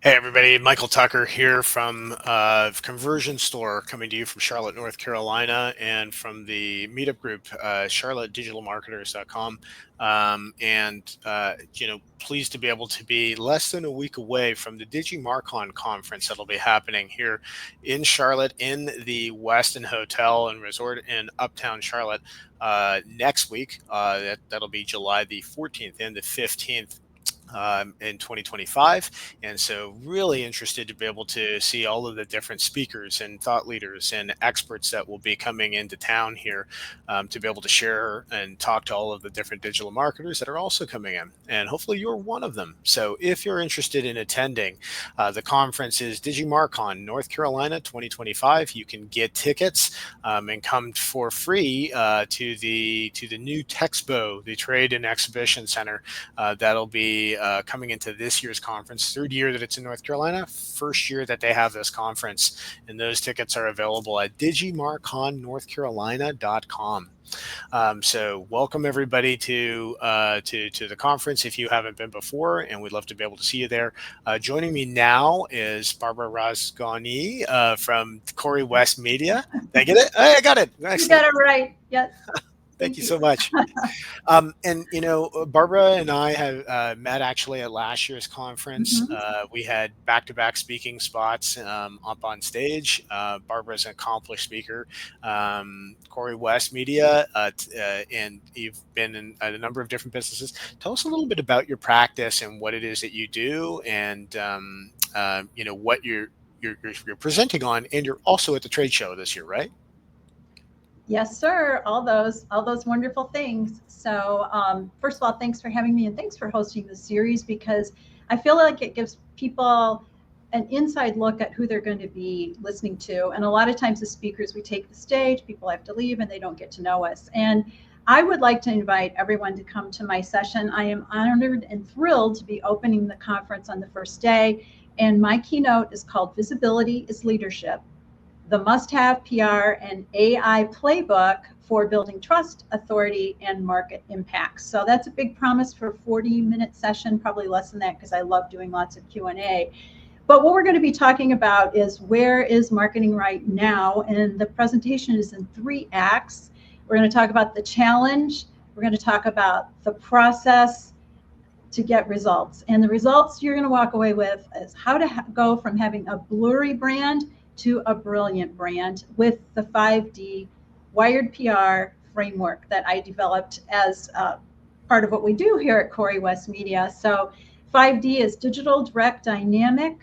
Hey everybody, Michael Tucker here from Conversion Store, coming to you from Charlotte, North Carolina, and from the meetup group, charlottedigitalmarketers.com. Pleased to be able to be less than a week away from the DigiMarcon conference that'll be happening here in Charlotte in the Westin Hotel and Resort in Uptown Charlotte next week. That'll be July the 14th and the 15th. In 2025. And so really interested to be able to see all of the different speakers and thought leaders and experts that will be coming into town here to be able to share and talk to all of the different digital marketers that are also coming in. And hopefully you're one of them. So if you're interested in attending, the conference is DigiMarcon North Carolina 2025. You can get tickets and come for free to the new Techspo, the Trade and Exhibition Center that'll be coming into this year's conference. Third year that it's in North Carolina, first year that they have this conference, and those tickets are available at digimarconnorthcarolina.com. So welcome everybody to the conference if you haven't been before, and we'd love to be able to see you there. Joining me now is Barbara Rozgonyi from CoryWest Media. Did I get it? I got it. Excellent. You got it right. Yes. Thank you so much. Barbara and I have met actually at last year's conference. We had back-to-back speaking spots up on stage. Barbara's an accomplished speaker, CoryWest Media, and you've been in a number of different businesses. Tell us a little bit about your practice and what it is that you do, and what you're presenting on, and you're also at the trade show this year, right? Yes, sir. All those wonderful things. So first of all, thanks for having me, and thanks for hosting the series, because I feel like it gives people an inside look at who they're going to be listening to. And a lot of times the speakers, we take the stage, people have to leave and they don't get to know us. And I would like to invite everyone to come to my session. I am honored and thrilled to be opening the conference on the first day. And my keynote is called Visibility is Leadership: the must-have PR and AI playbook for building trust, authority, and market impact. So that's a big promise for a 40-minute session, probably less than that because I love doing lots of Q&A. But what we're going to be talking about is where is marketing right now, and the presentation is in 3 acts. We're going to talk about the challenge, we're going to talk about the process to get results. And the results you're going to walk away with is how to go from having a blurry brand to a brilliant brand with the 5D wired PR framework that I developed as part of what we do here at CoryWest Media. So 5D is digital, direct, dynamic,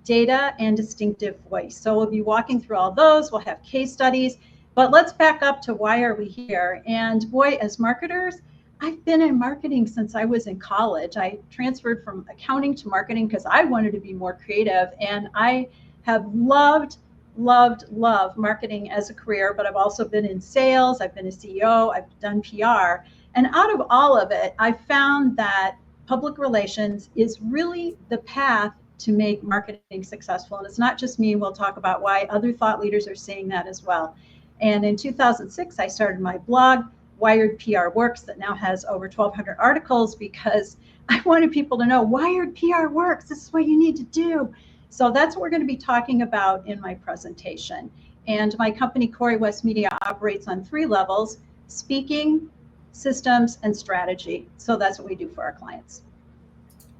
data, and distinctive voice. So we'll be walking through all those. We'll have case studies, but let's back up to why are we here? And boy, as marketers, I've been in marketing since I was in college. I transferred from accounting to marketing because I wanted to be more creative, and I have loved marketing as a career, but I've also been in sales, I've been a CEO, I've done PR. And out of all of it, I found that public relations is really the path to make marketing successful. And it's not just me, we'll talk about why other thought leaders are saying that as well. And in 2006, I started my blog, Wired PR Works, that now has over 1,200 articles, because I wanted people to know Wired PR works, this is what you need to do. So that's what we're going to be talking about in my presentation. And my company, CoryWest Media, operates on 3 levels: speaking, systems, and strategy. So that's what we do for our clients.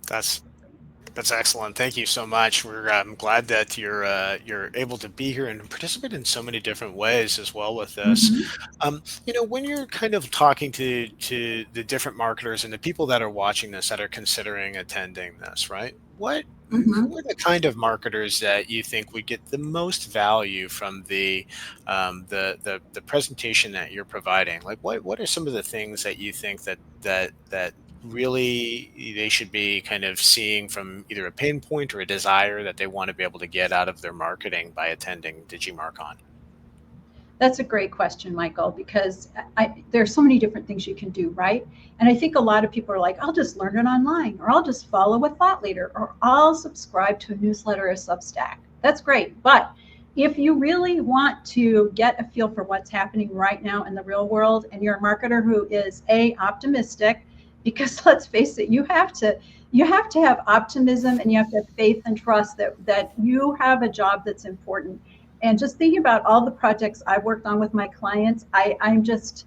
That's excellent. Thank you so much. I'm glad that you're able to be here and participate in so many different ways as well with this. When you're kind of talking to the different marketers and the people that are watching this, that are considering attending this, right? Who are the kind of marketers that you think would get the most value from the presentation that you're providing? Like, what are some of the things that you think that really they should be kind of seeing from either a pain point or a desire that they want to be able to get out of their marketing by attending DigiMarcon? That's a great question, Michael, because there are so many different things you can do, right? And I think a lot of people are like, I'll just learn it online, or I'll just follow a thought leader, or I'll subscribe to a newsletter or Substack. That's great. But if you really want to get a feel for what's happening right now in the real world, and you're a marketer who is optimistic, because let's face it, you have to you have to have optimism and you have to have faith and trust that you have a job that's important. And just thinking about all the projects I've worked on with my clients, I'm just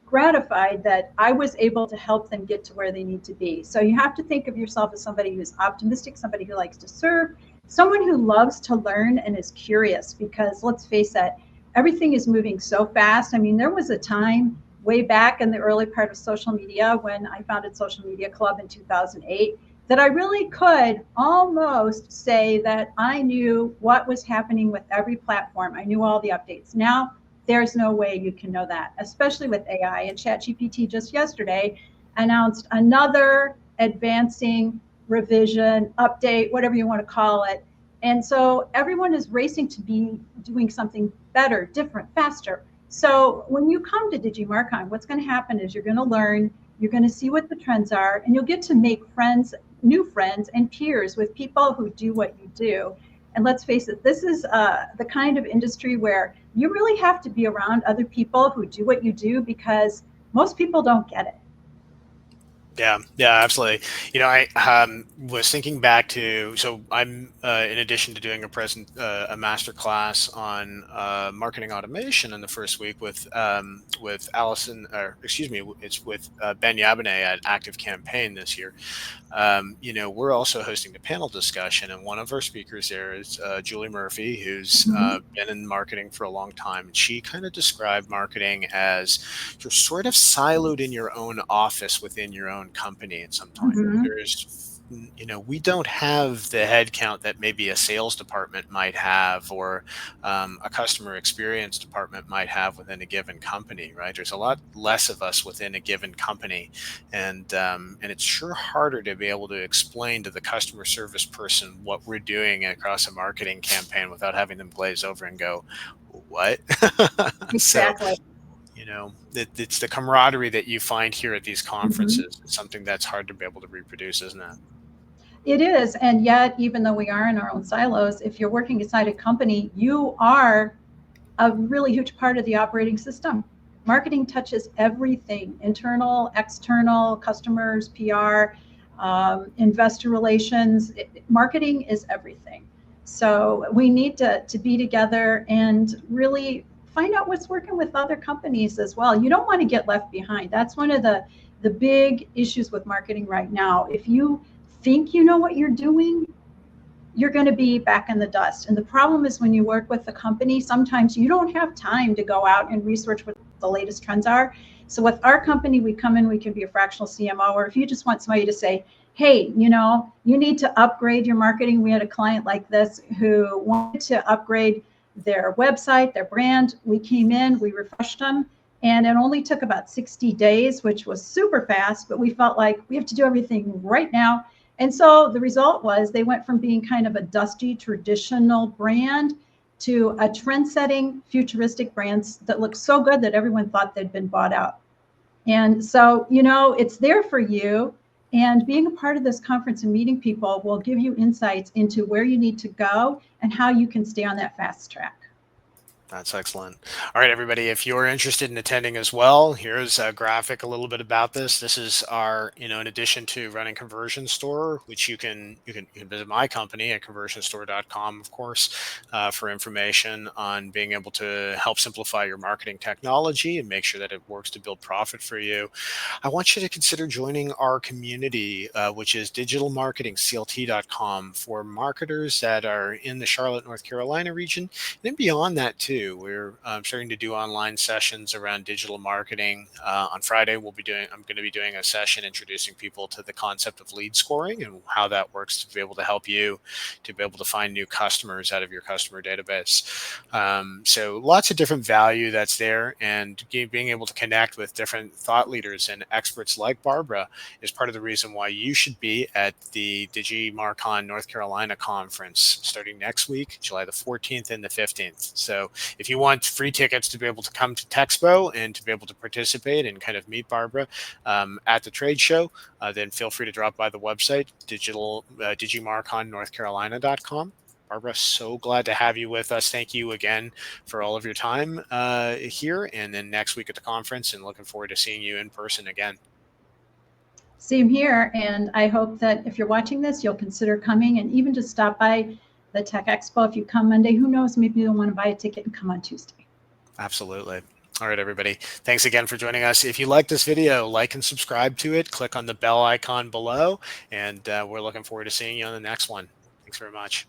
gratified that I was able to help them get to where they need to be. So you have to think of yourself as somebody who's optimistic, somebody who likes to serve, someone who loves to learn and is curious, because let's face it, everything is moving so fast. I mean, there was a time way back in the early part of social media when I founded Social Media Club in 2008 that I really could almost say that I knew what was happening with every platform. I knew all the updates. Now, there's no way you can know that, especially with AI. And ChatGPT just yesterday announced another advancing revision, update, whatever you want to call it. And so everyone is racing to be doing something better, different, faster. So when you come to DigiMarcon, what's going to happen is you're going to learn, you're going to see what the trends are, and you'll get to make friends, new friends and peers with people who do what you do. And let's face it, this is the kind of industry where you really have to be around other people who do what you do, because most people don't get it. Yeah, yeah, absolutely. I was thinking back to, so I'm in addition to doing a master class on marketing automation in the first week with Allison, or excuse me, it's with Ben Yabane at Active Campaign this year. We're also hosting a panel discussion, and one of our speakers there is Julie Murphy, who's Mm-hmm. been in marketing for a long time. And she kind of described marketing as you're sort of siloed in your own office within your own company at some time. Mm-hmm. We don't have the headcount that maybe a sales department might have, or a customer experience department might have within a given company, right? There's a lot less of us within a given company, and it's sure harder to be able to explain to the customer service person what we're doing across a marketing campaign without having them glaze over and go, "What?" So, Exactly. it's the camaraderie that you find here at these Mm-hmm. conferences. It's something that's hard to be able to reproduce, isn't it? It is. And yet, even though we are in our own silos, if you're working inside a company, you are a really huge part of the operating system. Marketing touches everything: internal, external, customers, PR, investor relations. Marketing is everything. So we need to be together and really find out what's working with other companies as well. You don't want to get left behind. That's one of the big issues with marketing right now. If you think you know what you're doing, you're going to be back in the dust. And the problem is, when you work with a company, sometimes you don't have time to go out and research what the latest trends are. So with our company, we come in, we can be a fractional CMO, or if you just want somebody to say, hey, you need to upgrade your marketing. We had a client like this who wanted to upgrade their website, their brand. We came in, we refreshed them, and it only took about 60 days, which was super fast, but we felt like we have to do everything right now. And so the result was they went from being kind of a dusty traditional brand to a trend-setting futuristic brands that looked so good that everyone thought they'd been bought out. And so, it's there for you. And being a part of this conference and meeting people will give you insights into where you need to go and how you can stay on that fast track. That's excellent. All right, everybody, if you're interested in attending as well, here's a graphic a little bit about this. This is our, in addition to running Conversion Store, which you can visit my company at conversionstore.com, of course, for information on being able to help simplify your marketing technology and make sure that it works to build profit for you. I want you to consider joining our community, which is digitalmarketingclt.com, for marketers that are in the Charlotte, North Carolina region. And then beyond that, too, we're starting to do online sessions around digital marketing. On Friday, I'm going to be doing a session introducing people to the concept of lead scoring and how that works to be able to help you to be able to find new customers out of your customer database. So lots of different value that's there, and being able to connect with different thought leaders and experts like Barbara is part of the reason why you should be at the DigiMarcon North Carolina conference starting next week, July the 14th and the 15th. So if you want free tickets to be able to come to Techspo and to be able to participate and kind of meet Barbara at the trade show, then feel free to drop by the website, digimarconnorthcarolina.com. Barbara, so glad to have you with us. Thank you again for all of your time here, and then next week at the conference, and looking forward to seeing you in person again. Same here. And I hope that if you're watching this, you'll consider coming and even just stop by the Tech Expo. If you come Monday, who knows, maybe you'll want to buy a ticket and come on Tuesday. Absolutely. All right, everybody. Thanks again for joining us. If you like this video, like and subscribe to it. Click on the bell icon below, and we're looking forward to seeing you on the next one. Thanks very much.